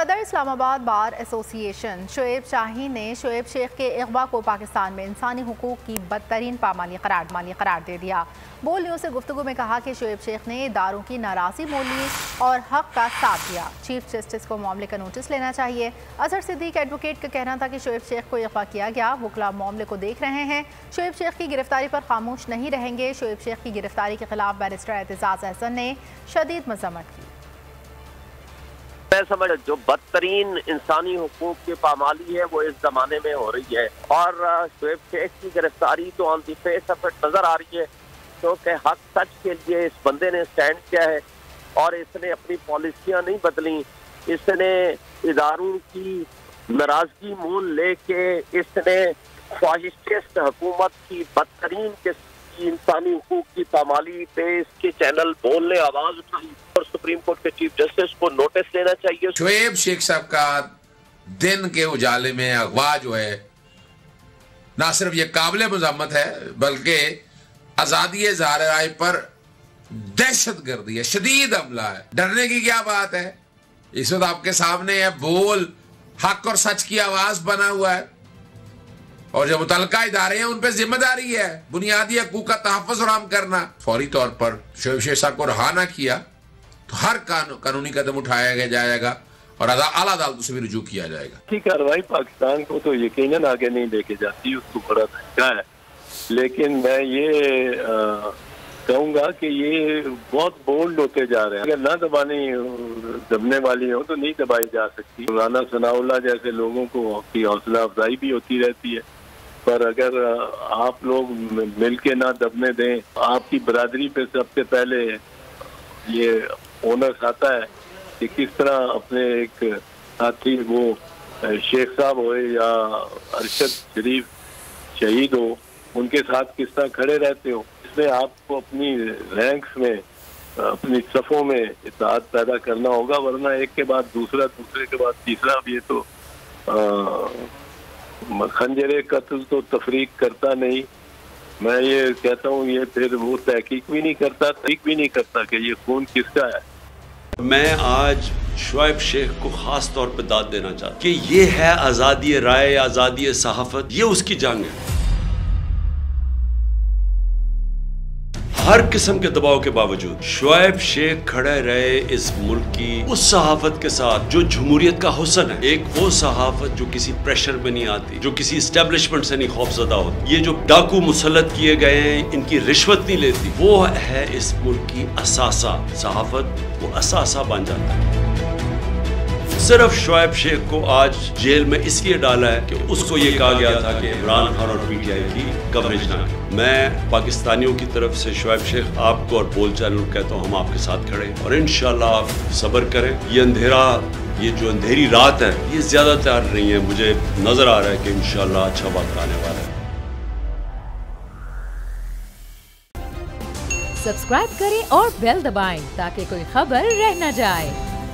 صدر اسلام آباد بار ایسوسی ایشن شعیب شاہین نے شعیب شیخ کے اغوا کو پاکستان میں انسانی حقوق کی بدترین پامالی قرار دے دیا۔ بول نیوز سے گفتگو میں کہا کہ شعیب شیخ نے اداروں کی ناراضی مول لی اور حق کا ساتھ دیا۔ چیف جسٹس کو معاملے کا نوٹس لینا چاہیے۔ اظہر صدیق ایڈوکیٹ کا کہنا تھا کہ شعیب شیخ کو اغوا کیا گیا، وکلاء معاملے کو دیکھ رہے ہیں، شعیب شیخ کی گرفتاری پر خاموش نہیں رہیں گے۔ شعیب شیخ کی گرفتاری کے خلاف بیرسٹر اعتزاز احسن نے شدید مذمت کی۔ میں سمجھ جو بدترین انسانی حقوق کی پامالی ہے وہ اس زمانے میں ہو رہی ہے، اور شعیب شیخ کی گرفتاری تو آن دی فیس آف اٹ نظر آ رہی ہے، کیونکہ حق سچ کے لیے اس بندے نے سٹینڈ کیا ہے اور اس نے اپنی پالیسیاں نہیں بدلیں۔ اس نے اداروں کی ناراضگی مول لے کے اس نے خواہشست حکومت کی بدترین قسم کی انسانی حقوق کی پامالی پہ اس کے چینل بولنے آواز اٹھائی، اور سپریم کورٹ کے چیف جسٹس کو نوٹس لینا چاہیے۔ شعیب شیخ صاحب کا دن کے اجالے میں اغوا جو ہے نہ صرف یہ قابل مذمت ہے بلکہ آزادی اظہار رائے پر دہشت گردی ہے، شدید حملہ ہے۔ ڈرنے کی کیا بات ہے؟ اس وقت آپ کے سامنے ہے، بول حق اور سچ کی آواز بنا ہوا ہے، اور جو متعلقہ ادارے ہیں ان پہ ذمہ داری ہے بنیادی حقوق کا تحفظ فراہم کرنا۔ فوری طور پر شعیب شیخ صاحب کو رہا نہ کیا تو ہر قانونی قدم اٹھایا جائے گا اور اعلیٰ عدالتوں سے بھی رجوع کیا جائے گا۔ کی کارروائی پاکستان کو تو یقیناً آگے نہیں لے کے جاتی، اس کو بڑا دھچکا ہے، لیکن میں یہ کہوں گا کہ یہ بہت بولڈ ہوتے جا رہے ہیں۔ اگر نہ دبنے والی ہو تو نہیں دبائی جا سکتی۔ رانا ثناء اللہ جیسے لوگوں کی حوصلہ افزائی بھی ہوتی رہتی ہے، پر اگر آپ لوگ مل کے نہ دبنے دیں، آپ کی برادری پہ سب سے پہلے یہ اونرس آتا ہے کہ کس طرح اپنے ایک ساتھی وہ شیخ صاحب ہوئے یا ارشد شریف شہید ہو، ان کے ساتھ کس طرح کھڑے رہتے ہو۔ اس میں آپ کو اپنی رینکس میں، اپنی صفوں میں اتحاد پیدا کرنا ہوگا، ورنہ ایک کے بعد دوسرا، دوسرے کے بعد تیسرا، اب یہ تو خنجر قتل تو تفریق کرتا نہیں۔ میں یہ کہتا ہوں یہ پھر وہ تحقیق بھی نہیں کرتا کہ یہ خون کس کا ہے۔ میں آج شعیب شیخ کو خاص طور پہ داد دینا چاہتا ہوں کہ یہ ہے آزادی رائے، آزادی صحافت، یہ اس کی جنگ ہے۔ ہر قسم کے دباؤ کے باوجود شعیب شیخ کھڑے رہے اس ملک کی اس صحافت کے ساتھ جو جمہوریت کا حسن ہے، ایک وہ صحافت جو کسی پریشر میں نہیں آتی، جو کسی اسٹیبلشمنٹ سے نہیں خوف زدہ ہوتی۔ یہ جو ڈاکو مسلط کیے گئے ہیں، ان کی رشوت نہیں لیتی، وہ ہے اس ملک کی اساسہ۔ صحافت وہ اساسہ بن جاتا ہے۔ صرف شعیب شیخ کو آج جیل میں اس لیے ڈالا ہے کہ اس کو یہ کہا گیا تھا کہ عمران خان اور پی ٹی آئی کی کوریج نہ کرے۔ میں پاکستانیوں کی طرف سے شعیب شیخ آپ کو اور بول چینل کو کہتا ہوں، ہم آپ کے ساتھ کھڑے ہیں، اور انشاءاللہ آپ صبر کریں۔ یہ جو اندھیری رات ہے یہ زیادہ تیار نہیں ہے، مجھے نظر آ رہا ہے کہ انشاءاللہ اچھا وقت آنے والا ہے۔ سبسکرائب کریں اور بیل دبائیں تاکہ کوئی خبر رہ نہ جائے۔